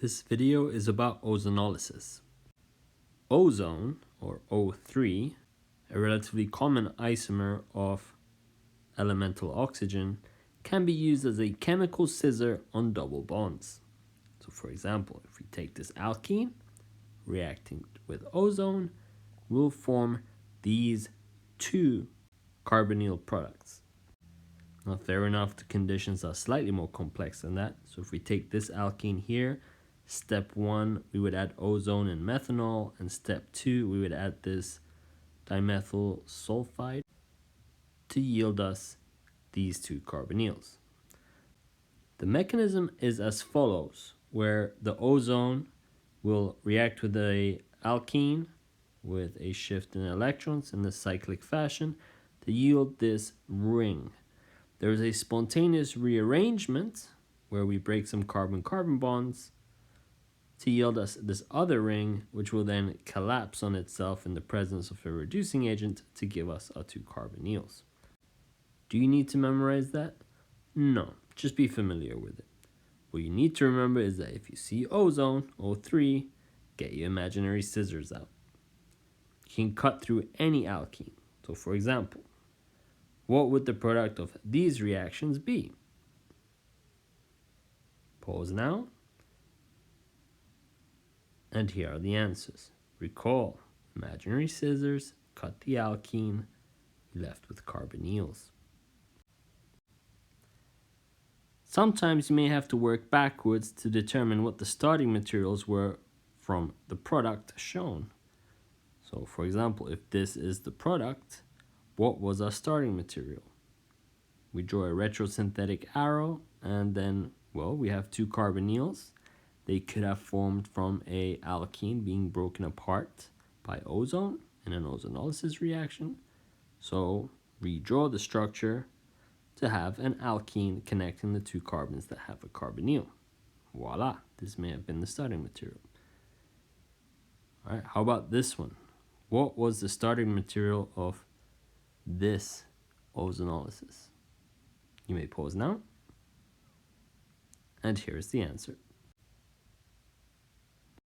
This video is about ozonolysis. Ozone, or O3, a relatively common isomer of elemental oxygen, can be used as a chemical scissor on double bonds. So for example, if we take this alkene, reacting with ozone, we'll form these two carbonyl products. Now fair enough, the conditions are slightly more complex than that. So if we take this alkene here, step 1, we would add ozone and methanol, and step 2, we would add this dimethyl sulfide to yield us these two carbonyls. The mechanism is as follows, where the ozone will react with the alkene with a shift in electrons in the cyclic fashion to yield this ring. There is a spontaneous rearrangement where we break some carbon-carbon bonds to yield us this other ring, which will then collapse on itself in the presence of a reducing agent to give us our two carbonyls. Do you need to memorize that? No, just be familiar with it. What you need to remember is that if you see ozone, O3, get your imaginary scissors out. You can cut through any alkene. So for example, what would the product of these reactions be? Pause now. And here are the answers. Recall, imaginary scissors, cut the alkene, left with carbonyls. Sometimes you may have to work backwards to determine what the starting materials were from the product shown. So for example, if this is the product, what was our starting material? We draw a retrosynthetic arrow, and then, well, we have two carbonyls. They could have formed from a alkene being broken apart by ozone in an ozonolysis reaction. So redraw the structure to have an alkene connecting the two carbons that have a carbonyl. Voila, this may have been the starting material. All right, how about this one? What was the starting material of this ozonolysis? You may pause now. And here's the answer.